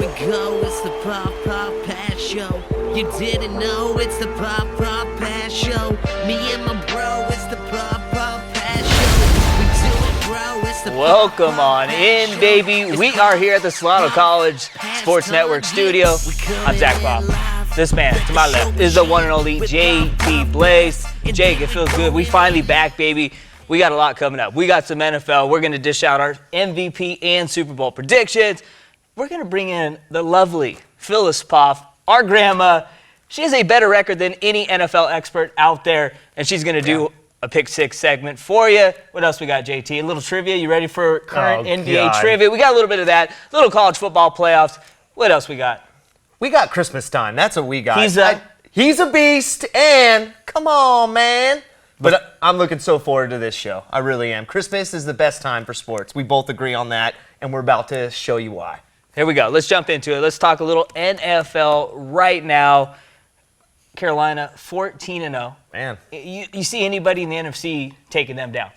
we go, it's the Poff Poff Pass Show. You didn't know, it's the Poff Poff Pass Show. Me and my bro, it's the Poff Poff Pass Show. We do it, bro, it's the Welcome on in, baby. We are here at the Solano College Sports Network studio. I'm Zach Poff. This man to my left is the one and only JT Blaze. Jake, it feels good. We finally back, baby. We got a lot coming up. We got some NFL. We're going to dish out our MVP and Super Bowl predictions. We're going to bring in the lovely Phyllis Poff, our grandma. She has a better record than any NFL expert out there, and she's going to do a Pick Six segment for you. What else we got, JT? A little trivia. You ready for current NBA trivia? We got a little bit of that. A little college football playoffs. What else we got? We got Christmas time. That's what we got. He's a beast, and come on, man. But I'm looking so forward to this show. I really am. Christmas is the best time for sports. We both agree on that, and we're about to show you why. Here we go. Let's jump into it. Let's talk a little NFL right now. Carolina, 14-0. Man. You see anybody in the NFC taking them down?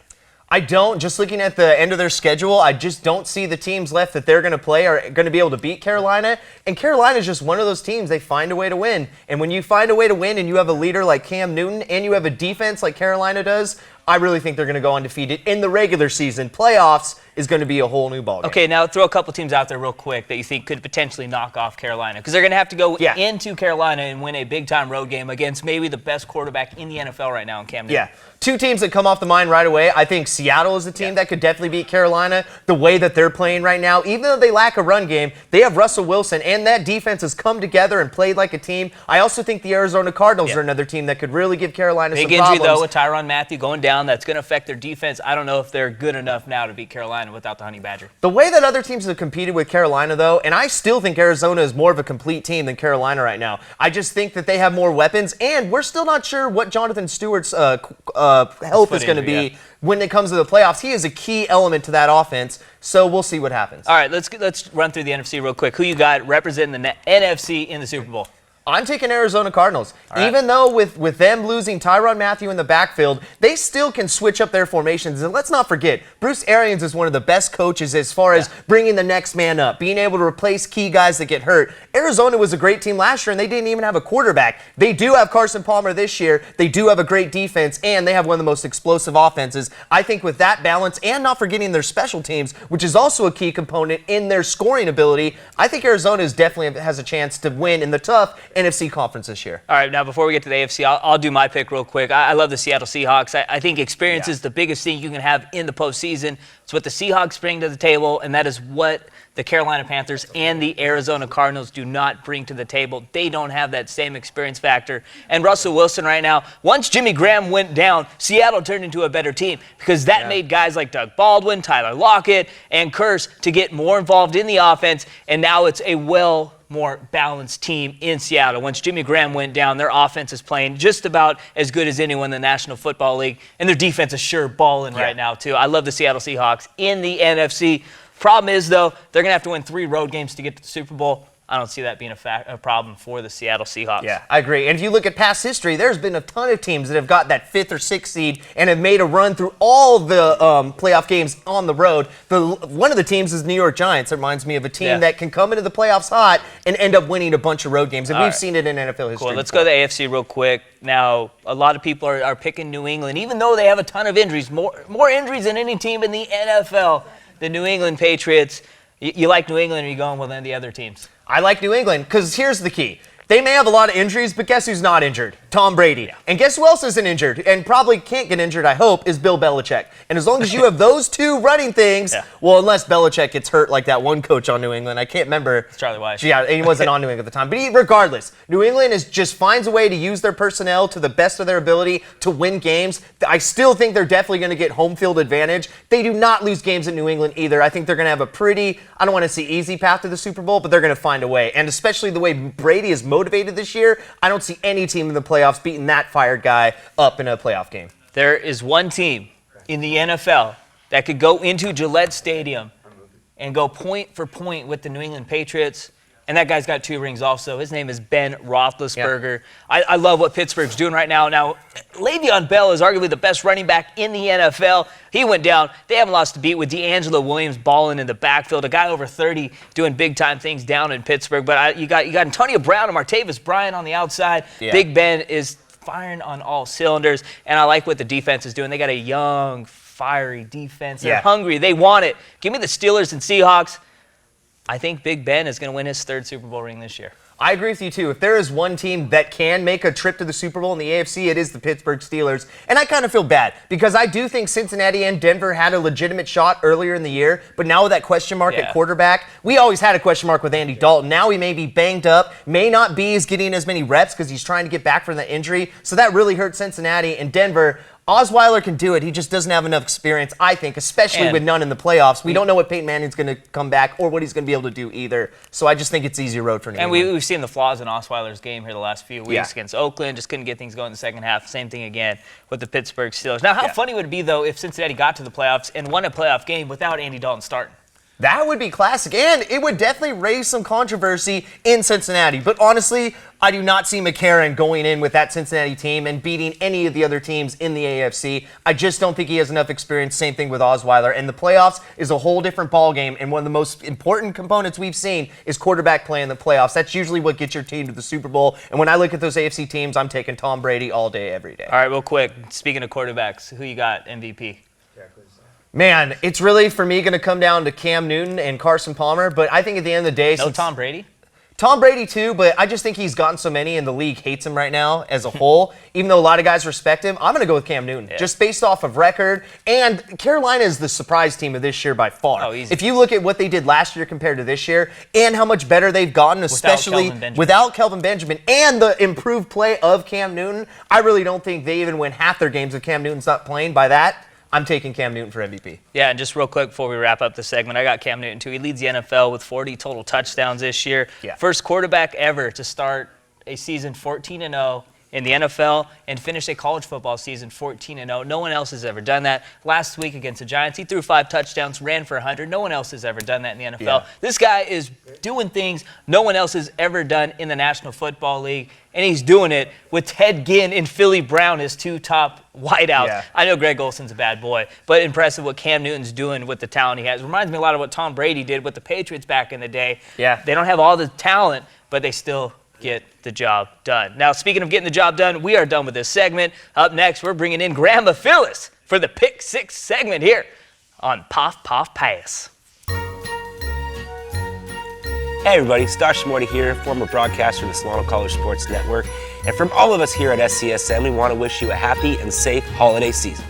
I don't. Just looking at the end of their schedule, I just don't see the teams left that they're going to play are going to be able to beat Carolina. And Carolina is just one of those teams, they find a way to win. And when you find a way to win and you have a leader like Cam Newton and you have a defense like Carolina does, I really think they're going to go undefeated in the regular season. Playoffs is going to be a whole new ballgame. Okay, now throw a couple teams out there real quick that you think could potentially knock off Carolina. Because they're going to have to go into Carolina and win a big-time road game against maybe the best quarterback in the NFL right now in Cam Newton. Yeah. Two teams that come off the mind right away. I think Seattle is a team that could definitely beat Carolina the way that they're playing right now. Even though they lack a run game, they have Russell Wilson, and that defense has come together and played like a team. I also think the Arizona Cardinals are another team that could really give Carolina some problems. Big injury, though, with Tyrann Mathieu going down. That's going to affect their defense. I don't know if they're good enough now to beat Carolina without the Honey Badger. The way that other teams have competed with Carolina, though, and I still think Arizona is more of a complete team than Carolina right now. I just think that they have more weapons, and we're still not sure what Jonathan Stewart's health is going to be when it comes to the playoffs. He is a key element to that offense, so we'll see what happens. All right, let's run through the NFC real quick. Who you got representing the NFC in the Super Bowl? I'm taking Arizona Cardinals. Right. Even though with them losing Tyrann Mathieu in the backfield, they still can switch up their formations. And let's not forget, Bruce Arians is one of the best coaches as far as bringing the next man up, being able to replace key guys that get hurt. Arizona was a great team last year, and they didn't even have a quarterback. They do have Carson Palmer this year. They do have a great defense, and they have one of the most explosive offenses. I think with that balance, and not forgetting their special teams, which is also a key component in their scoring ability, I think Arizona definitely has a chance to win in the tough NFC conference this year. All right, now before we get to the AFC, I'll do my pick real quick. I love the Seattle Seahawks. I think experience is the biggest thing you can have in the postseason. It's what the Seahawks bring to the table, and that is what the Carolina Panthers and the Arizona Cardinals do not bring to the table. They don't have that same experience factor. And Russell Wilson right now, once Jimmy Graham went down, Seattle turned into a better team because that made guys like Doug Baldwin, Tyler Lockett, and Kearse to get more involved in the offense, and now it's a more balanced team in Seattle. Once Jimmy Graham went down, their offense is playing just about as good as anyone in the National Football League, and their defense is sure balling right now, too. I love the Seattle Seahawks in the NFC. Problem is, though, they're going to have to win 3 road games to get to the Super Bowl. I don't see that being a problem for the Seattle Seahawks. Yeah, I agree. And if you look at past history, there's been a ton of teams that have got that 5th or 6th seed and have made a run through all the playoff games on the road. One of the teams is New York Giants. It reminds me of a team that can come into the playoffs hot and end up winning a bunch of road games. And we've seen it in NFL history. Cool. Let's go to the AFC real quick. Now, a lot of people are picking New England, even though they have a ton of injuries, more injuries than any team in the NFL. The New England Patriots. You like New England, or are you going with any of the other teams? I like New England because here's the key. They may have a lot of injuries, but guess who's not injured? Tom Brady. And guess who else isn't injured and probably can't get injured, I hope, is Bill Belichick. And as long as you have those two running things, well, unless Belichick gets hurt like that one coach on New England. I can't remember. It's Charlie Weiss. Yeah, he wasn't on New England at the time. But regardless, New England just finds a way to use their personnel to the best of their ability to win games. I still think they're definitely going to get home field advantage. They do not lose games in New England either. I think they're going to have a pretty, I don't want to say easy path to the Super Bowl, but they're going to find a way. And especially the way Brady is motivated this year, I don't see any team in the playoffs beating that fired guy up in a playoff game. There is one team in the NFL that could go into Gillette Stadium and go point for point with the New England Patriots, and that guy's got 2 rings also. His name is Ben Roethlisberger. Yeah. I love what Pittsburgh's doing right now. Now, Le'Veon Bell is arguably the best running back in the NFL. He went down. They haven't lost a beat with D'Angelo Williams balling in the backfield, a guy over 30 doing big-time things down in Pittsburgh. But you got Antonio Brown and Martavis Bryant on the outside. Yeah. Big Ben is firing on all cylinders, and I like what the defense is doing. They got a young, fiery defense. They're hungry. They want it. Give me the Steelers and Seahawks. I think Big Ben is going to win his 3rd Super Bowl ring this year. I agree with you, too. If there is one team that can make a trip to the Super Bowl in the AFC, it is the Pittsburgh Steelers. And I kind of feel bad because I do think Cincinnati and Denver had a legitimate shot earlier in the year. But now with that question mark at quarterback, we always had a question mark with Andy Dalton. Now he may be banged up, may not be as getting as many reps because he's trying to get back from the injury. So that really hurt Cincinnati and Denver. Osweiler can do it. He just doesn't have enough experience, I think, especially with none in the playoffs. We don't know what Peyton Manning's going to come back or what he's going to be able to do either. So I just think it's easier road for New England. And we've seen the flaws in Osweiler's game here the last few weeks against Oakland. Just couldn't get things going in the second half. Same thing again with the Pittsburgh Steelers. Now, how funny would it be, though, if Cincinnati got to the playoffs and won a playoff game without Andy Dalton starting? That would be classic, and it would definitely raise some controversy in Cincinnati. But honestly, I do not see McCarron going in with that Cincinnati team and beating any of the other teams in the AFC. I just don't think he has enough experience. Same thing with Osweiler. And the playoffs is a whole different ballgame, and one of the most important components we've seen is quarterback play in the playoffs. That's usually what gets your team to the Super Bowl. And when I look at those AFC teams, I'm taking Tom Brady all day, every day. All right, real quick. Speaking of quarterbacks, who you got MVP? Man, it's really, for me, going to come down to Cam Newton and Carson Palmer. But I think at the end of the day... No Tom Brady? Tom Brady, too, but I just think he's gotten so many, and the league hates him right now as a whole. Even though a lot of guys respect him, I'm going to go with Cam Newton, just based off of record. And Carolina is the surprise team of this year by far. Oh, easy. If you look at what they did last year compared to this year, and how much better they've gotten, especially without Kelvin Benjamin, and the improved play of Cam Newton, I really don't think they even win half their games if Cam Newton's not playing. By that, I'm taking Cam Newton for MVP. Yeah, and just real quick before we wrap up the segment, I got Cam Newton, too. He leads the NFL with 40 total touchdowns this year. Yeah. First quarterback ever to start a season 14-0 in the NFL and finish a college football season 14-0. No one else has ever done that. Last week against the Giants, he threw 5 touchdowns, ran for 100. No one else has ever done that in the NFL. Yeah. This guy is doing things no one else has ever done in the National Football League, and he's doing it with Ted Ginn and Philly Brown, his 2 top wideouts. Yeah. I know Greg Olson's a bad boy, but impressive what Cam Newton's doing with the talent he has. Reminds me a lot of what Tom Brady did with the Patriots back in the day. Yeah. They don't have all the talent, but they still get the job done. Now, speaking of getting the job done, we are done with this segment. Up next, we're bringing in Grandma Phyllis for the Pick 6 segment here on Poff Poff Pass. Hey everybody, Stash Morty here, former broadcaster of the Solano College Sports Network. And from all of us here at SCSN, we want to wish you a happy and safe holiday season.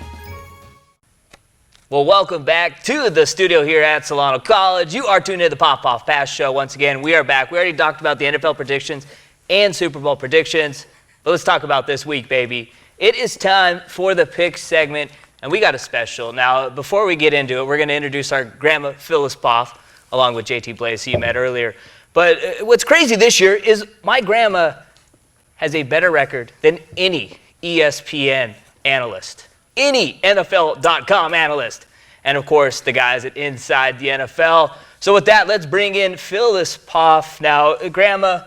Well, welcome back to the studio here at Solano College. You are tuned in to the Poff Poff Pass Show. Once again, we are back. We already talked about the NFL predictions and Super Bowl predictions, but let's talk about this week, baby. It is time for the Pick segment, and we got a special. Now, before we get into it, we're going to introduce our Grandma Phyllis Poff, along with JT Blaze, who you met earlier. But what's crazy this year is my grandma has a better record than any ESPN analyst, any NFL.com analyst, and of course the guys at Inside the NFL. So with that, let's bring in Phyllis Poff. Now, Grandma,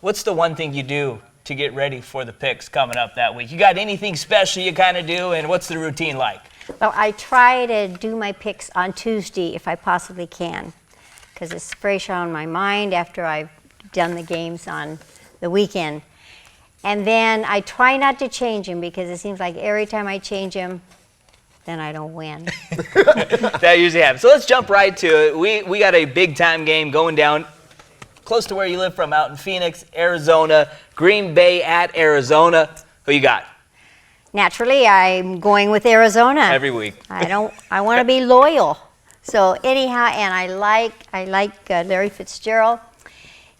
what's the one thing you do to get ready for the picks coming up that week? You got anything special you kind of do, and what's the routine like? Well, I try to do my picks on Tuesday if I possibly can, because it's fresh on my mind after I've done the games on the weekend. And then I try not to change them because it seems like every time I change them, then I don't win. That usually happens. So let's jump right to it. We got a big-time game going down close to where you live from, out in Phoenix, Arizona, Green Bay at Arizona. Who you got? Naturally, I'm going with Arizona. Every week. I want to be loyal. So anyhow, and I like Larry Fitzgerald.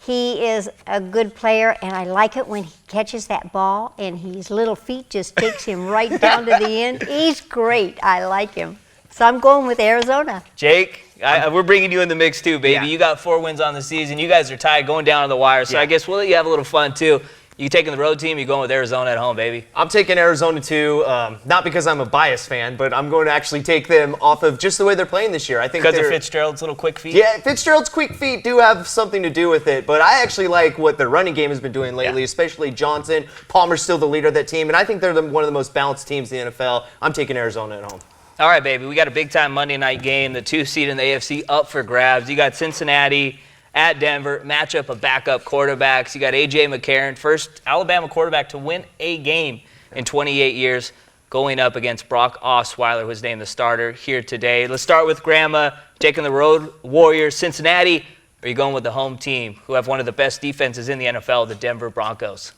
He is a good player, and I like it when he catches that ball and his little feet just takes him right down to the end. He's great. I like him. So I'm going with Arizona. Jake, we're bringing you in the mix too, baby. Yeah. You got 4 wins on the season. You guys are tied going down to the wire, so I guess we'll let you have a little fun too. You taking the road team? You going with Arizona at home, baby? I'm taking Arizona too, not because I'm a biased fan, but I'm going to actually take them off of just the way they're playing this year. I think because of Fitzgerald's little quick feet? Yeah, Fitzgerald's quick feet do have something to do with it, but I actually like what their running game has been doing lately, especially Johnson. Palmer's still the leader of that team, and I think they're one of the most balanced teams in the NFL. I'm taking Arizona at home. All right, baby. We got a big-time Monday night game, the 2 seed in the AFC up for grabs. You got Cincinnati at Denver, matchup of backup quarterbacks. You got A.J. McCarron, first Alabama quarterback to win a game in 28 years, going up against Brock Osweiler, who was named the starter here today. Let's start with Grandma, taking the road Warriors. Cincinnati, or are you going with the home team, who have one of the best defenses in the NFL, the Denver Broncos?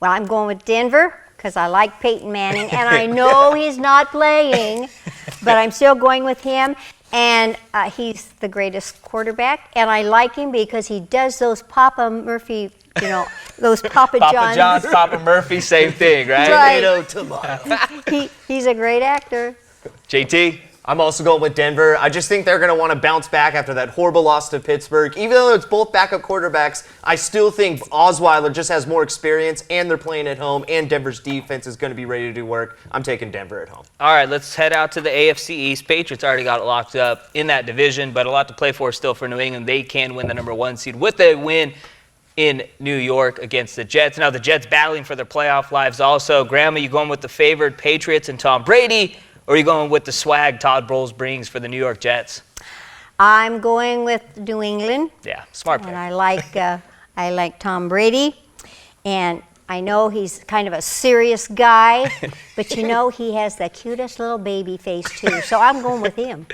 Well, I'm going with Denver because I like Peyton Manning, and I know he's not playing, but I'm still going with him. And he's the greatest quarterback, and I like him because he does those Papa Murphy, those Papa John's. Papa John's, Papa Murphy, same thing, right? Right. Tomato. He's a great actor. JT? I'm also going with Denver. I just think they're going to want to bounce back after that horrible loss to Pittsburgh. Even though it's both backup quarterbacks, I still think Osweiler just has more experience, and they're playing at home, and Denver's defense is going to be ready to do work. I'm taking Denver at home. All right, let's head out to the AFC East. Patriots already got it locked up in that division, but a lot to play for still for New England. They can win the number 1 seed with a win in New York against the Jets. Now the Jets battling for their playoff lives also. Grandma, you going with the favored Patriots and Tom Brady, or are you going with the swag Todd Bowles brings for the New York Jets? I'm going with New England. Yeah, smart pick. And I like Tom Brady, and I know he's kind of a serious guy, but he has the cutest little baby face too. So I'm going with him.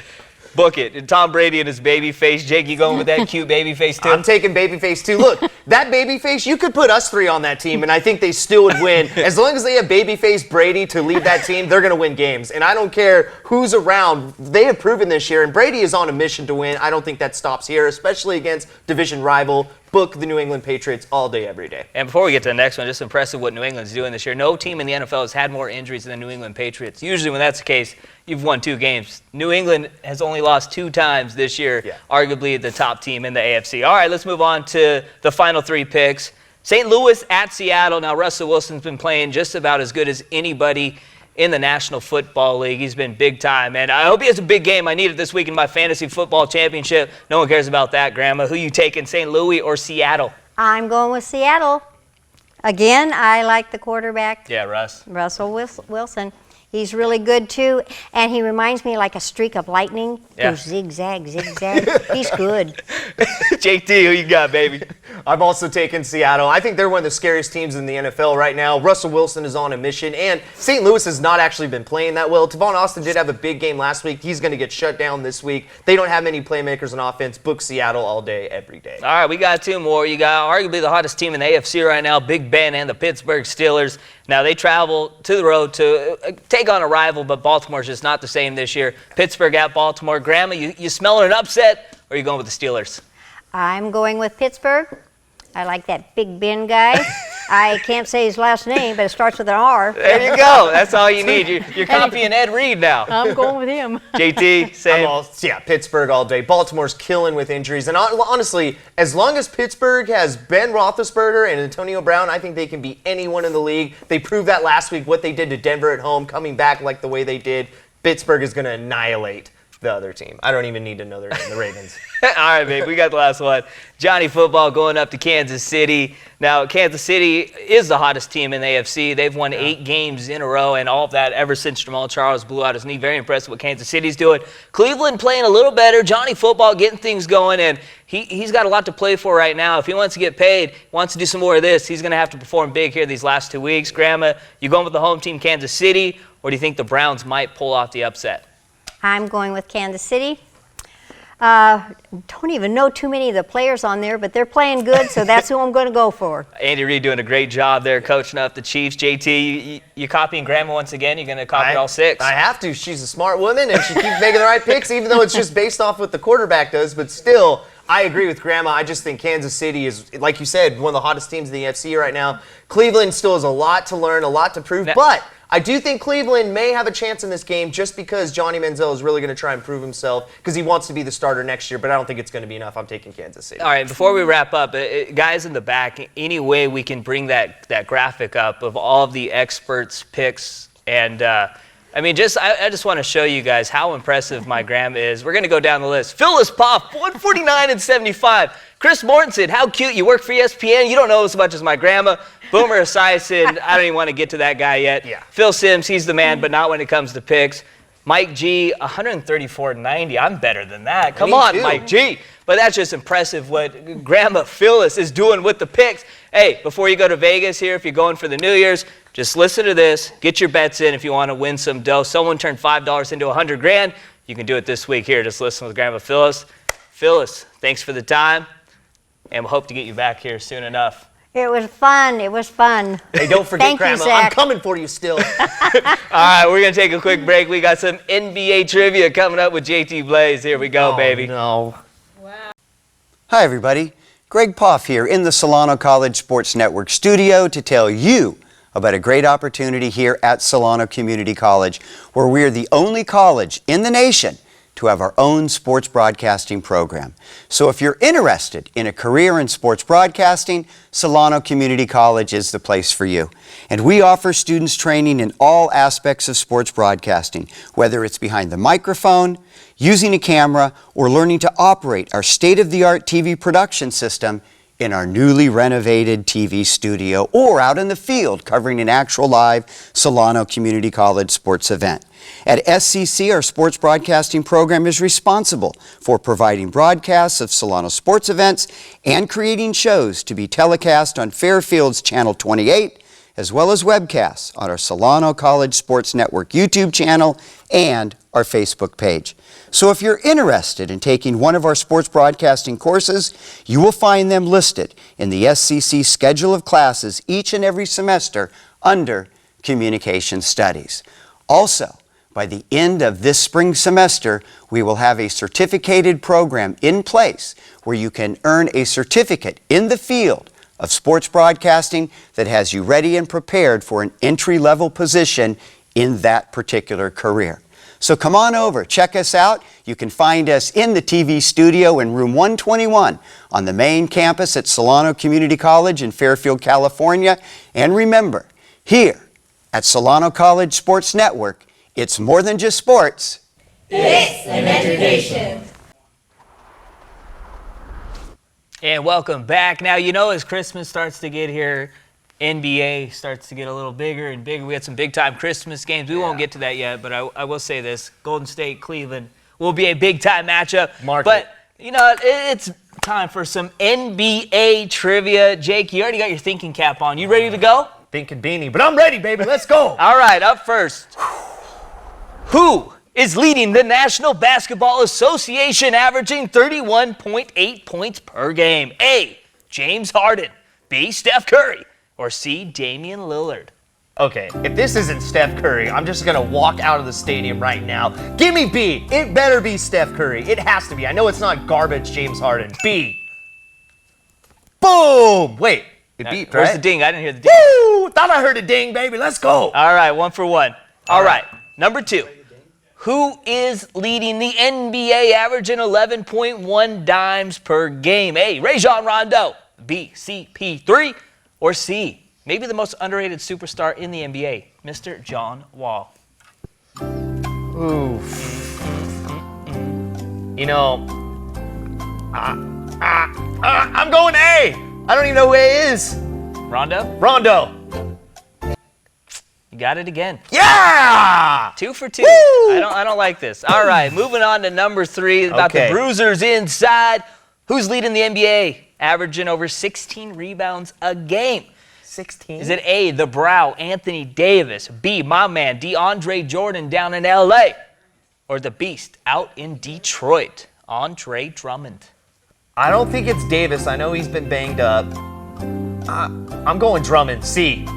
Book it. And Tom Brady and his baby face. Jake, you going with that cute baby face too? I'm taking baby face too. Look, that baby face, you could put us 3 on that team, and I think they still would win. As long as they have baby face Brady to lead that team, they're going to win games. And I don't care who's around. They have proven this year, and Brady is on a mission to win. I don't think that stops here, especially against division rival. Book the New England Patriots all day, every day. And before we get to the next one, just impressive what New England's doing this year. No team in the NFL has had more injuries than the New England Patriots. Usually when that's the case, you've won 2 games. New England has only lost 2 times this year, arguably the top team in the AFC. All right, let's move on to the final 3 picks. St. Louis at Seattle. Now, Russell Wilson's been playing just about as good as anybody in the National Football League. He's been big time, and I hope he has a big game. I need it this week in my fantasy football championship. No one cares about that, Grandma. Who you taking, St. Louis or Seattle? I'm going with Seattle. Again, I like the quarterback. Yeah, Russell Wilson. He's really good too, and he reminds me like a streak of lightning. Goes zigzag, zigzag. He's good. JT, who you got, baby? I've also taken Seattle. I think they're one of the scariest teams in the NFL right now. Russell Wilson is on a mission, and St. Louis has not actually been playing that well. Tavon Austin did have a big game last week. He's going to get shut down this week. They don't have many playmakers on offense. Book Seattle all day, every day. All right, we got 2 more. You got arguably the hottest team in the AFC right now, Big Ben and the Pittsburgh Steelers. Now, they travel to the road to take on a rival, but Baltimore's just not the same this year. Pittsburgh at Baltimore. Grandma, you smelling an upset, or are you going with the Steelers? I'm going with Pittsburgh. I like that Big Ben guy. I can't say his last name, but it starts with an R. There you go. That's all you need. You're copying Ed Reed now. I'm going with him. JT, same. Pittsburgh all day. Baltimore's killing with injuries. And honestly, as long as Pittsburgh has Ben Roethlisberger and Antonio Brown, I think they can beat anyone in the league. They proved that last week, what they did to Denver at home, coming back like the way they did. Pittsburgh is going to annihilate the other team. I don't even need to know their name, the Ravens. All right, babe, we got the last one. Johnny Football going up to Kansas City. Now, Kansas City is the hottest team in the AFC. They've won 8 games in a row, and all of that ever since Jamal Charles blew out his knee. Very impressed with what Kansas City's doing. Cleveland playing a little better. Johnny Football getting things going, and he's got a lot to play for right now. If he wants to get paid, wants to do some more of this, he's going to have to perform big here these last 2 weeks. Grandma, you going with the home team, Kansas City, or do you think the Browns might pull off the upset? I'm going with Kansas City. Don't even know too many of the players on there, but they're playing good, so that's who I'm going to go for. Andy Reid doing a great job there coaching up the Chiefs. JT, you copying Grandma once again? You're going to copy all 6? I have to. She's a smart woman, and she keeps making the right picks, even though it's just based off what the quarterback does. But still, I agree with Grandma. I just think Kansas City is, like you said, one of the hottest teams in the NFC right now. Cleveland still has a lot to learn, a lot to prove, but I do think Cleveland may have a chance in this game just because Johnny Manziel is really going to try and prove himself because he wants to be the starter next year, but I don't think it's going to be enough. I'm taking Kansas City. All right, before we wrap up, guys in the back, any way we can bring that graphic up of all of the experts' picks. And, I just want to show you guys how impressive my grandma is. We're going to go down the list. Phyllis Poff, 149 and 75. Chris Mortensen, how cute. You work for ESPN. You don't know as much as my grandma. Boomer Esiason, I don't even want to get to that guy yet. Yeah. Phil Simms, he's the man, but not when it comes to picks. Mike G, 134 and 90. I'm better than that. Come on, too. Mike G. But that's just impressive what Grandma Phyllis is doing with the picks. Hey, before you go to Vegas here, if you're going for the New Year's, just listen to this. Get your bets in if you want to win some dough. Someone turned $5 into $100,000. You can do it this week here. Just listen with Grandma Phyllis. Phyllis, thanks for the time, and we hope to get you back here soon enough. It was fun. It was fun. Hey, don't forget, Thank you, Grandma. Zach. I'm coming for you still. All right, we're going to take a quick break. We got some NBA trivia coming up with JT Blaze. Here we go, baby. No. Hi, everybody. Greg Poff here in the Solano College Sports Network studio to tell you about a great opportunity here at Solano Community College, where we are the only college in the nation to have our own sports broadcasting program. So if you're interested in a career in sports broadcasting, Solano Community College is the place for you. And we offer students training in all aspects of sports broadcasting, whether it's behind the microphone, using a camera, or learning to operate our state-of-the-art TV production system in our newly renovated TV studio or out in the field covering an actual live Solano Community College sports event. At SCC, our sports broadcasting program is responsible for providing broadcasts of Solano sports events and creating shows to be telecast on Fairfield's Channel 28, as well as webcasts on our Solano College Sports Network YouTube channel and our Facebook page. So if you're interested in taking one of our sports broadcasting courses, you will find them listed in the SCC schedule of classes each and every semester under Communication Studies. Also, by the end of this spring semester, we will have a certificated program in place where you can earn a certificate in the field of sports broadcasting that has you ready and prepared for an entry-level position in that particular career. So come on over, check us out. You can find us in the TV studio in room 121 on the main campus at Solano Community College in Fairfield, California. And remember, here at Solano College Sports Network, it's more than just sports. It's an education. And welcome back. Now, you know, as Christmas starts to get here, NBA starts to get a little bigger and bigger. We had some big-time Christmas games. We won't get to that yet, but I will say this. Golden State, Cleveland will be a big-time matchup. But, you know, it's time for some NBA trivia. Jake, you already got your thinking cap on. You ready to go? Thinking beanie, but I'm ready, baby. Let's go. All right, up first. Who is leading the National Basketball Association, averaging 31.8 points per game? A, James Harden. B, Steph Curry. Or C, Damian Lillard. Okay, if this isn't Steph Curry, I'm just going to walk out of the stadium right now. Give me B. It better be Steph Curry. It has to be. I know it's not garbage James Harden. B. Boom! Wait, it beat, Where's right? the ding? I didn't hear the ding. Woo! Thought I heard a ding, baby. Let's go. All right, 1 for 1. All right, number 2. Who is leading the NBA, averaging 11.1 dimes per game? A, Rajon Rondo. B, CP3. Or C, maybe the most underrated superstar in the NBA, Mr. John Wall. Oof. You know, I'm going A. I don't even know who A is. Rondo? Rondo. You got it again. Yeah! 2 for 2. Woo! I don't like this. All right, moving on to number 3, about Okay. the bruisers inside. Who's leading the NBA, averaging over 16 rebounds a game? 16. Is it A, the Brow, Anthony Davis, B, my man, DeAndre Jordan down in LA, or the Beast out in Detroit, Andre Drummond? I don't think it's Davis. I know he's been banged up. I'm going Drummond. C.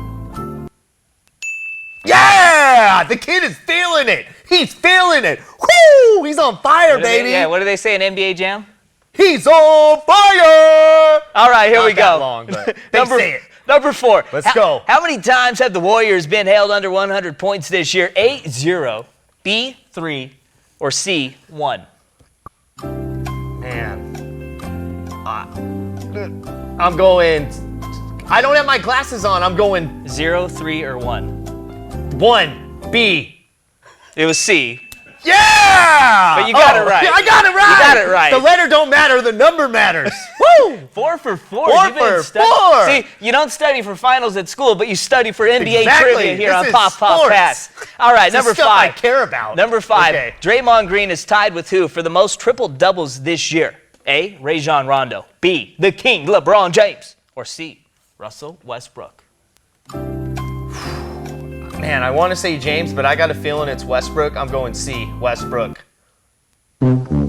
Yeah! The kid is feeling it. He's feeling it. Woo! He's on fire, baby. What do they say in NBA Jam? He's on fire! All right, here Not we that go. long, but they say it. Number 4. Let's go. How many times have the Warriors been held under 100 points this year? A, 0, B, 3, or C, 1? Man. I'm going. I don't have my glasses on. I'm going 0, 3, or 1? 1. B. It was C. Yeah! But you got it right. Yeah, I got it right. You got it right. The letter don't matter. The number matters. Woo! 4 for 4. 4 You've been for studying. 4. See, you don't study for finals at school, but you study for NBA Exactly. trivia here This on is Poff Poff sports. Pass. All right, It's the number stuff 5. I care about. Number 5. Okay. Draymond Green is tied with who for the most triple doubles this year? A, Rajon Rondo. B, the King, LeBron James. Or C, Russell Westbrook. Man, I want to say James, but I got a feeling it's Westbrook. I'm going C. Westbrook.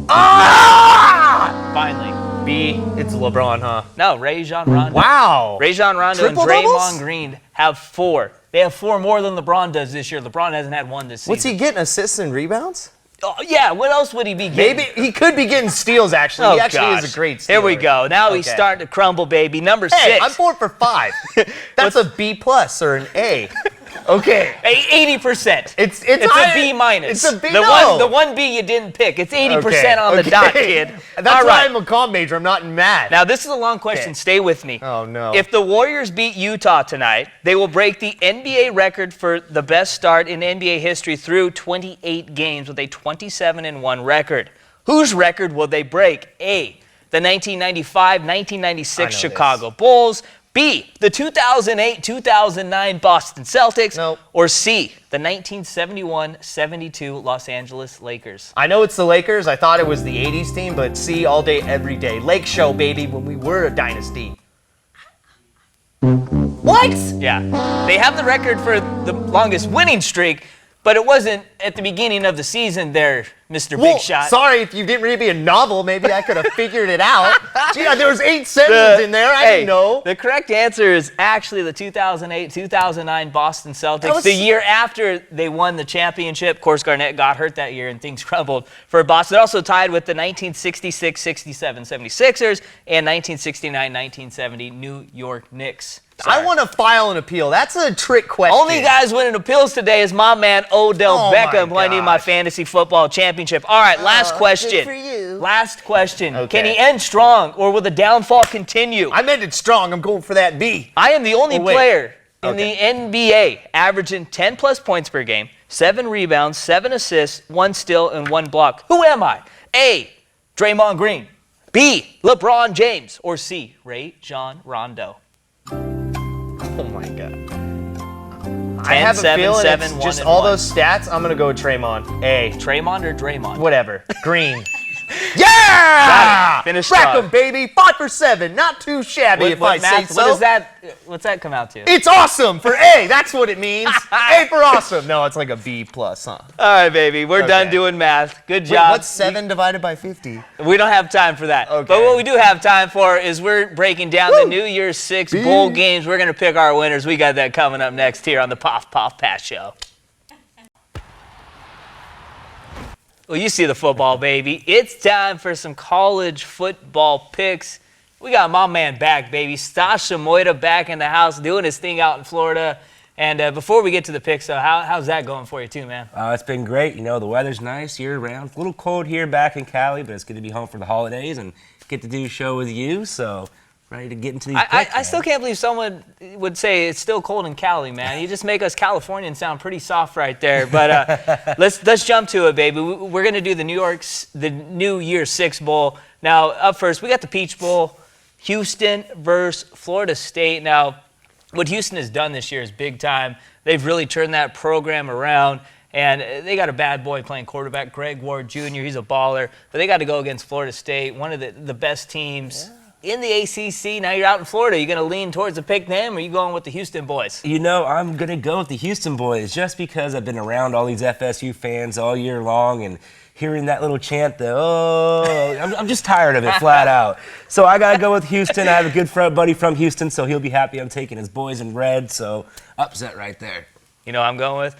Ah! Finally. B. It's LeBron, huh? No, Rajon Rondo. Wow. Rajon Rondo Triple and Draymond doubles? Green have 4. They have 4 more than LeBron does this year. LeBron hasn't had 1 this season. What's he getting? Assists and rebounds? Oh, yeah, what else would he be getting? Maybe he could be getting steals, actually. Oh, He actually gosh. is a great stealer. Here we go. Now he's Okay. starting to crumble, baby. Number 6. Hey, I'm 4 for 5. That's a B plus or an A. Okay. 80%. It's a higher- B minus. It's a B. The no. one B you didn't pick. It's 80% Okay, on the okay. dot, kid. That's All why right. I'm a comm major. I'm not in math. Now this is a long question. Okay. Stay with me. Oh, no. If the Warriors beat Utah tonight, they will break the NBA record for the best start in NBA history through 28 games with a 27-1 record. Whose record will they break? A, the 1995-1996 Chicago Bulls. B, the 2008-2009 Boston Celtics. Nope. Or C, the 1971-72 Los Angeles Lakers. I know it's the Lakers. I thought it was the 80s team, but C all day, every day. Lake Show, baby, when we were a dynasty. What? Yeah. They have the record for the longest winning streak, but it wasn't at the beginning of the season there, Mr. Well, Big Shot. sorry if you didn't read me a novel. Maybe I could have figured it out. Gee, there was 8 sentences in there. I didn't know. The correct answer is actually the 2008-2009 Boston Celtics. was- The year after they won the championship. Of course, Garnett got hurt that year and things crumbled for Boston. They're also tied with the 1966-67 76ers and 1969-1970 New York Knicks. I want to file an appeal. That's a trick question. Only guys winning appeals today is my man Odell Oh, my Beckham winning my gosh. fantasy football championship. All right, last question. good for you. Last question. Okay. Can he end strong or will the downfall continue? I meant it strong. I'm going for that B. I am the only Oh, wait. player in Okay. the NBA averaging 10 plus points per game, 7 rebounds, 7 assists, 1 steal, and 1 block. Who am I? A, Draymond Green. B, LeBron James. Or C, Rajon Rondo. Oh my God. 10, I have a 7, feeling 7, it's 1, just and all 1. those stats. I'm going to go with Draymond. A. Draymond or Draymond? Whatever. Green. Yeah! Got it. Finish Rack strong. 'em, baby. 5 for 7. Not too shabby if I say so. What's that come out to? It's awesome for A. That's what it means. A for awesome. No, it's like a B plus, huh? All right, baby. We're done Okay. doing math. Good Wait, job. what's 7 divided by 50? We don't have time for that. Okay. But what we do have time for is we're breaking down the New Year's 6 bowl games. We're going to pick our winners. We got that coming up next here on the Poff Poff Pass Show. Well, you see the football, baby. It's time for some college football picks. We got my man back, baby. Stasha Moita back in the house doing his thing out in Florida. And before we get to the picks, though, how's that going for you too, man? It's been great. You know, the weather's nice year-round. A little cold here back in Cali, but it's good to be home for the holidays and get to do a show with you. So, ready to get into these picks, I still can't believe someone would say it's still cold in Cali, man. You just make us Californians sound pretty soft right there. But let's jump to it, baby. We're gonna do the New Year's 6 Bowl. Now, up first, we got the Peach Bowl, Houston versus Florida State. Now, what Houston has done this year is big time. They've really turned that program around. And they got a bad boy playing quarterback, Greg Ward Jr. He's a baller. But they got to go against Florida State, one of the best teams in the ACC. Now you're out in Florida. Are you going to lean towards the pick them, or are you going with the Houston boys? You know, I'm going to go with the Houston boys just because I've been around all these FSU fans all year long and hearing that little chant, I'm just tired of it flat out. So I got to go with Houston. I have a good buddy from Houston, so he'll be happy I'm taking his boys in red. So upset right there. You know what I'm going with?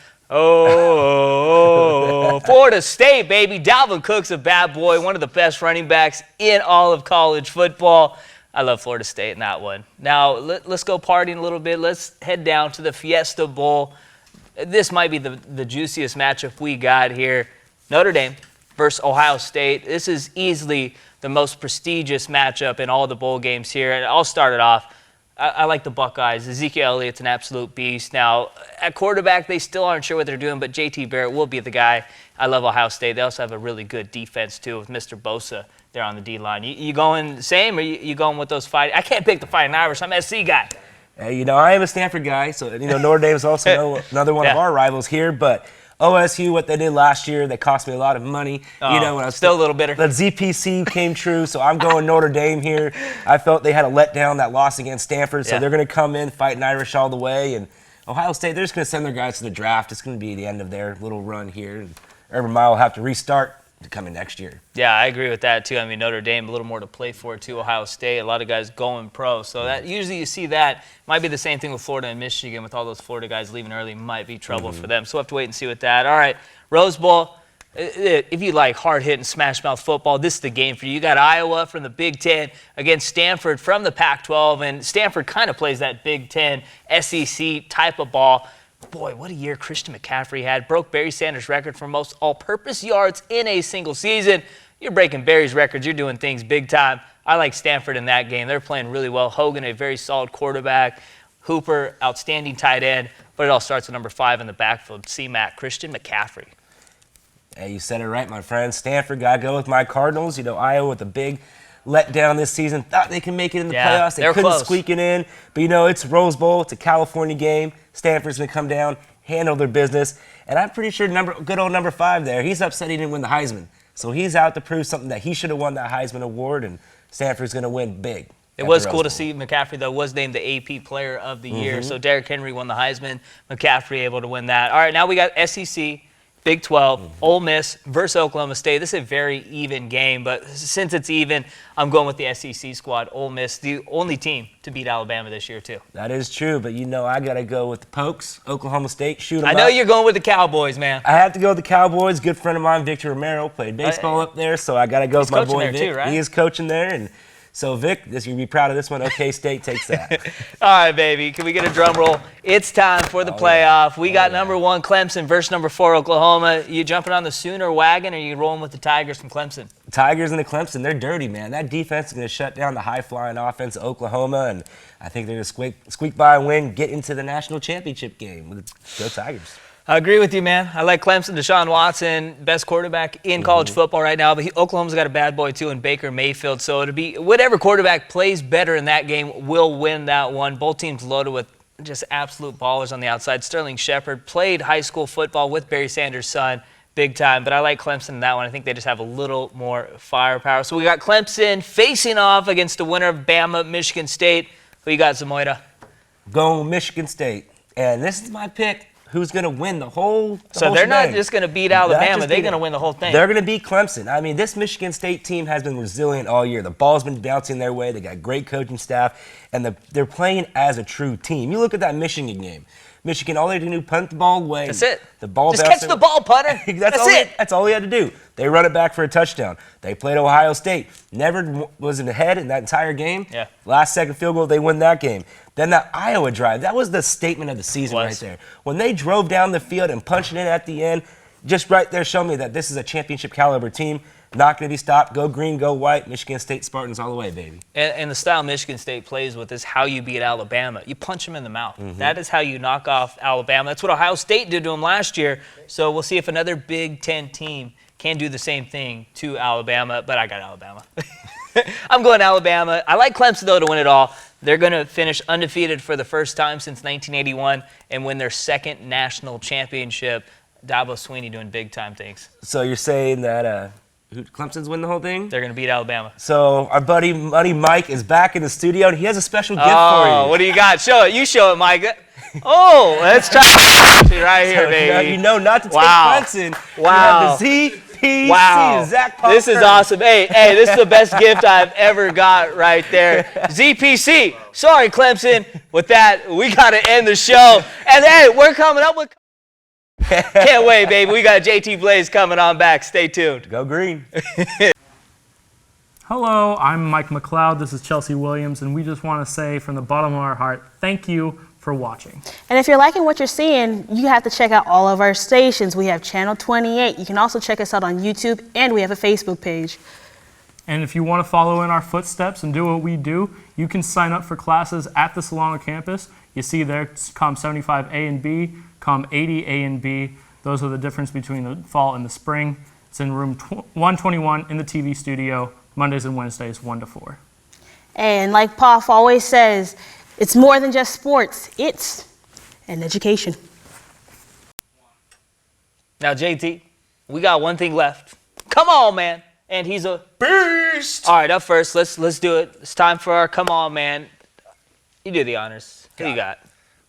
Florida State, baby. Dalvin Cook's a bad boy, one of the best running backs in all of college football. I love Florida State in that one. Now, let's go partying a little bit. Let's head down to the Fiesta Bowl. This might be the juiciest matchup we got here. Notre Dame versus Ohio State. This is easily the most prestigious matchup in all the bowl games here. And I'll start it off. I like the Buckeyes. Ezekiel Elliott's an absolute beast. Now, at quarterback, they still aren't sure what they're doing, but J.T. Barrett will be the guy. I love Ohio State. They also have a really good defense, too, with Mr. Bosa there on the D-line. You going the same, or you going with those fighting? I can't pick the Fighting Irish. I'm an SC guy. Hey, I am a Stanford guy, so, Notre Dame is also another one of our rivals here, but OSU, what they did last year, that cost me a lot of money. When I was still a little bitter. The ZPC came true, so I'm going Notre Dame here. I felt they had a letdown, that loss against Stanford, so they're going to come in fighting Irish all the way. And Ohio State, they're just going to send their guys to the draft. It's going to be the end of their little run here. And Urban Meyer will have to restart coming next year. Yeah, I agree with that, too. I mean, Notre Dame, a little more to play for, too. Ohio State, a lot of guys going pro. So that usually you see that. Might be the same thing with Florida and Michigan with all those Florida guys leaving early. Might be trouble for them. So we'll have to wait and see with that. All right, Rose Bowl. If you like hard-hitting, smash-mouth football, this is the game for you. You got Iowa from the Big Ten against Stanford from the Pac-12. And Stanford kind of plays that Big Ten SEC type of ball. Boy, what a year Christian McCaffrey had. Broke Barry Sanders' record for most all-purpose yards in a single season. You're breaking Barry's records. You're doing things big time. I like Stanford in that game. They're playing really well. Hogan, a very solid quarterback. Hooper, outstanding tight end. But it all starts at number 5 in the backfield. C-Mac, Christian McCaffrey. Hey, you said it right, my friend. Stanford got to go with my Cardinals. Iowa with a big letdown this season. Thought they could make it in the playoffs. They couldn't squeak it in. But, it's Rose Bowl. It's a California game. Stanford's going to come down, handle their business. And I'm pretty sure good old number 5 there, he's upset he didn't win the Heisman. So he's out to prove something that he should have won that Heisman Award, and Stanford's going to win big. It was cool to see McCaffrey, though, was named the AP Player of the Year. So Derrick Henry won the Heisman. McCaffrey able to win that. All right, now we got SEC, Big 12, Ole Miss versus Oklahoma State. This is a very even game, but since it's even, I'm going with the SEC squad. Ole Miss, the only team to beat Alabama this year, too. That is true, but I got to go with the Pokes, Oklahoma State, shoot 'em I know you're going with the Cowboys, man. I have to go with the Cowboys. Good friend of mine, Victor Romero, played baseball up there, so I got to go with my boy Vic. Too, right? He is coaching there, and so Vic, you're going to be proud of this one. OK State takes that. All right, baby. Can we get a drum roll? It's time for the playoff. We got number 1 Clemson versus number 4 Oklahoma. You jumping on the Sooner wagon, or you rolling with the Tigers from Clemson? Tigers and the Clemson, they're dirty, man. That defense is going to shut down the high-flying offense of Oklahoma, and I think they're going to squeak by and win, get into the national championship game. Go Tigers. I agree with you, man. I like Clemson. Deshaun Watson, best quarterback in college football right now. But Oklahoma's got a bad boy, too, in Baker Mayfield. So it'll be whatever quarterback plays better in that game will win that one. Both teams loaded with just absolute ballers on the outside. Sterling Shepard played high school football with Barry Sanders' son big time. But I like Clemson in that one. I think they just have a little more firepower. So we got Clemson facing off against the winner of Bama, Michigan State. Who you got, Zamoyda? Going Michigan State. And this is my pick. Who's going to win the whole So they're not just going to beat Alabama. They're going to win the whole thing. They're going to beat Clemson. I mean, this Michigan State team has been resilient all year. The ball's been bouncing their way. They got great coaching staff, and they're playing as a true team. You look at that Michigan game. Michigan, all they had to do, punt the ball away. That's it. The ball just catch the ball, punter. That's all he had to do. They run it back for a touchdown. They played Ohio State. Never was ahead in that entire game. Yeah. Last second field goal, they win that game. Then that Iowa drive, that was the statement of the season right there. When they drove down the field and punched it in at the end, just right there showed me that this is a championship caliber team. Not going to be stopped. Go green, go white. Michigan State Spartans all the way, baby. And the style Michigan State plays with is how you beat Alabama. You punch them in the mouth. That is how you knock off Alabama. That's what Ohio State did to them last year. So we'll see if another Big Ten team can do the same thing to Alabama. But I got Alabama. I'm going Alabama. I like Clemson, though, to win it all. They're going to finish undefeated for the first time since 1981 and win their second national championship. Dabo Swinney doing big-time things. So you're saying that Clemson's win the whole thing? They're going to beat Alabama. So our buddy Mike is back in the studio, and he has a special gift for you. Oh, what do you got? Show it. You show it, Mike. Oh, let's try it right here, baby. You know not to take Clemson. Wow. You have the ZPC, wow. Zach Paul This is awesome. Hey, this is the best gift I've ever got right there. ZPC. Sorry, Clemson. With that, we got to end the show. And, hey, we're coming up with... Can't wait, baby. We got JT Blaze coming on back. Stay tuned. Go green. Hello, I'm Mike McLeod. This is Chelsea Williams, and we just want to say from the bottom of our heart, thank you for watching. And if you're liking what you're seeing, you have to check out all of our stations. We have Channel 28. You can also check us out on YouTube, and we have a Facebook page. And if you want to follow in our footsteps and do what we do, you can sign up for classes at the Solano campus. You see there, it's COM 75A and B, COM 80A and B. Those are the difference between the fall and the spring. It's in room 121 in the TV studio, Mondays and Wednesdays, 1 to 4. And like Poff always says, it's more than just sports. It's an education. Now, JT, we got one thing left. Come on, man. And he's a beast. All right, up first, let's do it. It's time for our come on, man. You do the honors. Who you got?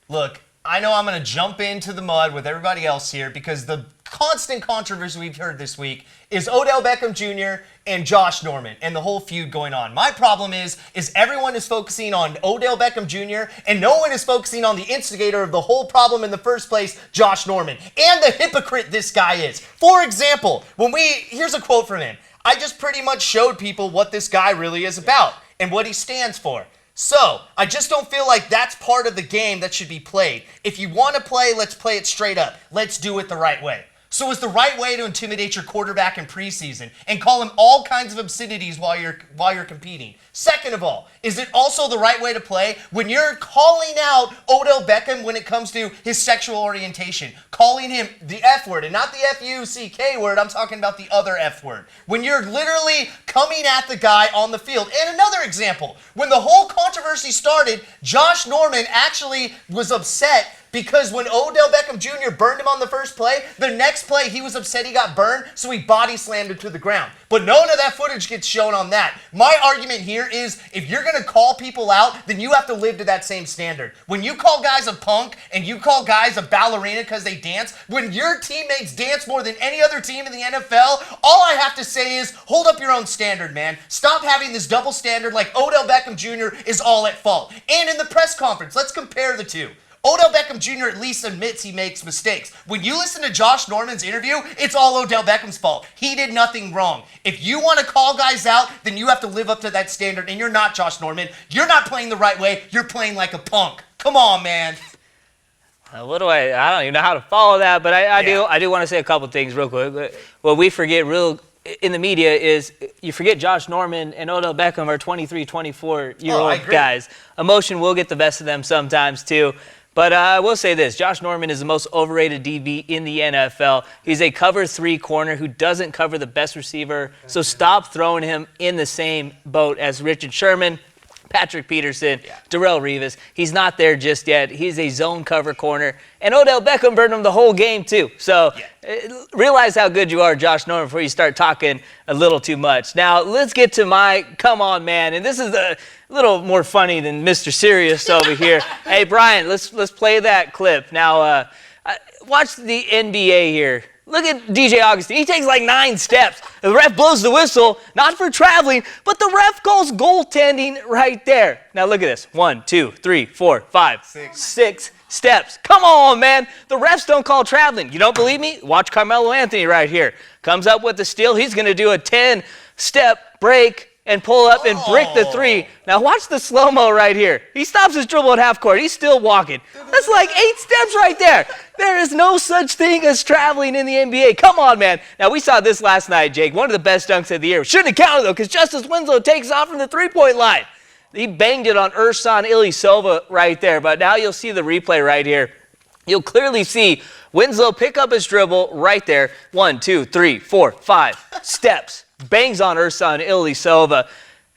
Look, I know I'm going to jump into the mud with everybody else here because the constant controversy we've heard this week is Odell Beckham Jr. and Josh Norman and the whole feud going on. My problem is everyone is focusing on Odell Beckham Jr. and no one is focusing on the instigator of the whole problem in the first place, Josh Norman, and the hypocrite this guy is. For example, here's a quote from him. I just pretty much showed people what this guy really is about and what he stands for. So, I just don't feel like that's part of the game that should be played. If you want to play, let's play it straight up. Let's do it the right way. So is the right way to intimidate your quarterback in preseason and call him all kinds of obscenities while you're competing? Second of all, is it also the right way to play when you're calling out Odell Beckham when it comes to his sexual orientation, calling him the F word and not the F-U-C-K word, I'm talking about the other F word. When you're literally coming at the guy on the field. And another example, when the whole controversy started, Josh Norman actually was upset because when Odell Beckham Jr. burned him on the first play, the next play he was upset he got burned, so he body slammed him to the ground. But none of that footage gets shown on that. My argument here is if you're going to call people out, then you have to live to that same standard. When you call guys a punk and you call guys a ballerina because they dance, when your teammates dance more than any other team in the NFL, all I have to say is hold up your own standard, man. Stop having this double standard like Odell Beckham Jr. is all at fault. And in the press conference, let's compare the two. Odell Beckham Jr. at least admits he makes mistakes. When you listen to Josh Norman's interview, it's all Odell Beckham's fault. He did nothing wrong. If you want to call guys out, then you have to live up to that standard, and you're not Josh Norman. You're not playing the right way. You're playing like a punk. Come on, man. I don't even know how to follow that, but I do want to say a couple things real quick. What we forget in the media is you forget Josh Norman and Odell Beckham are 23, 24-year-old guys. Emotion will get the best of them sometimes, too. But I will say this, Josh Norman is the most overrated DB in the NFL. He's a cover 3 corner who doesn't cover the best receiver, so stop throwing him in the same boat as Richard Sherman, Patrick Peterson, Darrelle Revis. He's not there just yet. He's a zone cover corner. And Odell Beckham burned him the whole game, too. So realize how good you are, Josh Norman, before you start talking a little too much. Now, let's get to my come on, man. And this is a little more funny than Mr. Serious over here. Hey, Brian, let's play that clip. Now, watch the NBA here. Look at DJ Augustine. He takes like 9 steps. The ref blows the whistle, not for traveling, but the ref calls goaltending right there. Now look at this. 1, 2, 3, 4, 5, 6 steps. Come on, man. The refs don't call traveling. You don't believe me? Watch Carmelo Anthony right here. Comes up with the steal. He's going to do a 10-step break and pull up and brick the 3. Now watch the slow-mo right here. He stops his dribble at half court. He's still walking. That's like 8 steps right there. There is no such thing as traveling in the NBA. Come on, man. Now, we saw this last night, Jake. One of the best dunks of the year. Shouldn't have counted, though, because Justice Winslow takes off from the three-point line. He banged it on Ersan Ilyasova right there. But now you'll see the replay right here. You'll clearly see Winslow pick up his dribble right there. 1, 2, 3, 4, 5 steps. Bangs on Ersan Ilyasova.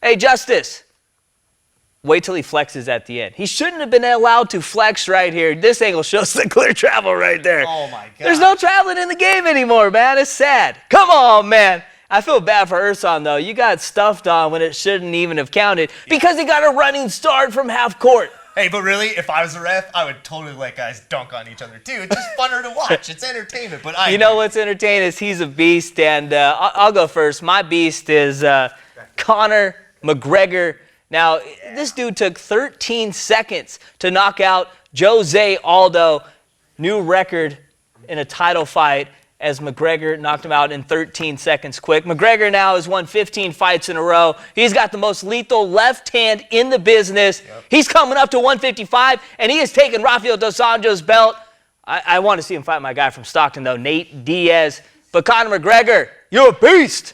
Hey, Justice, wait till he flexes at the end. He shouldn't have been allowed to flex right here. This angle shows the clear travel right there. Oh, my God. There's no traveling in the game anymore, man. It's sad. Come on, man. I feel bad for Ersan, though. You got stuffed on when it shouldn't even have counted because he got a running start from half court. Hey, but really, if I was a ref, I would totally let guys dunk on each other, too. It's just funner to watch. It's entertainment, but You know what's entertaining is he's a beast, and I'll go first. My beast is Conor McGregor. Now, this dude took 13 seconds to knock out Jose Aldo, new record in a title fight. as McGregor knocked him out in 13 seconds quick. McGregor now has won 15 fights in a row. He's got the most lethal left hand in the business. Yep. He's coming up to 155, and he has taken Rafael Dos Anjos' belt. I want to see him fight my guy from Stockton, though, Nate Diaz. But Conor McGregor, you're a beast.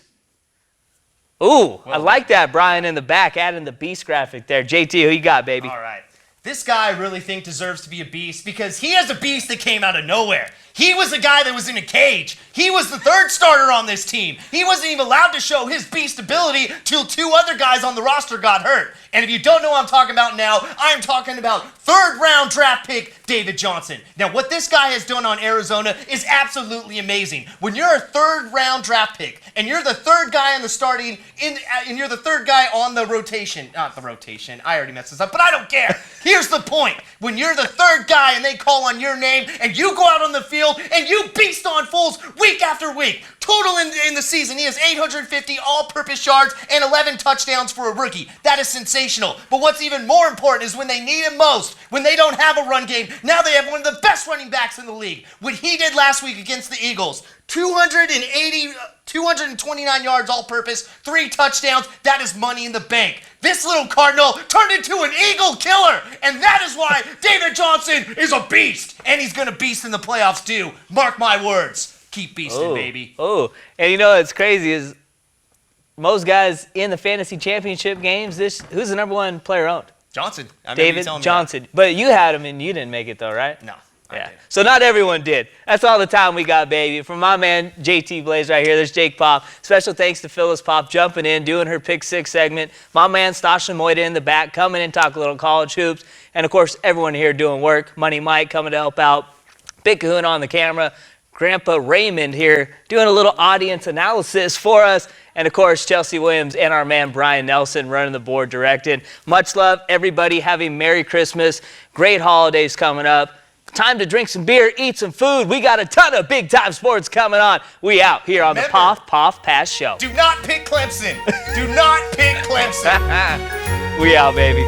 Ooh, I like that, Brian, in the back, adding the beast graphic there. JT, who you got, baby? All right. This guy I really think deserves to be a beast because he has a beast that came out of nowhere. He was a guy that was in a cage. He was the third starter on this team. He wasn't even allowed to show his beast ability till two other guys on the roster got hurt. And if you don't know what I'm talking about now, I'm talking about third-round draft pick David Johnson. Now, what this guy has done on Arizona is absolutely amazing. When you're a third-round draft pick and you're the third guy on the starting, and you're the third guy on the rotation, not the rotation, I already messed this up, but I don't care. Here's the point. When you're the third guy and they call on your name and you go out on the field and you beast on fools week after week. Total in the season, he has 850 all-purpose yards and 11 touchdowns for a rookie. That is sensational. But what's even more important is when they need him most, when they don't have a run game, now they have one of the best running backs in the league. What he did last week against the Eagles, 229 yards all-purpose, 3 touchdowns. That is money in the bank. This little Cardinal turned into an Eagle killer, and that is why David Johnson is a beast, and he's going to beast in the playoffs too. Mark my words. Keep beasting, baby. Oh, and you know what's crazy is most guys in the fantasy championship games, who's the number one player owned? Johnson. David Johnson. But you had him and you didn't make it though, right? No. Yeah. So not everyone did. That's all the time we got, baby. From my man, JT Blaze right here, there's Jake Poff. Special thanks to Phyllis Poff jumping in, doing her Pick 6 segment. My man, Stasha Moida in the back, coming in, talk a little college hoops. And, of course, everyone here doing work. Money Mike coming to help out. Big Kahuna on the camera. Grandpa Raymond here doing a little audience analysis for us. And, of course, Chelsea Williams and our man Brian Nelson running the board directing. Much love, everybody. Have a Merry Christmas. Great holidays coming up. Time to drink some beer, eat some food. We got a ton of big-time sports coming on. We out here on the Poff Poff Pass Show. Do not pick Clemson. Do not pick Clemson. We out, baby.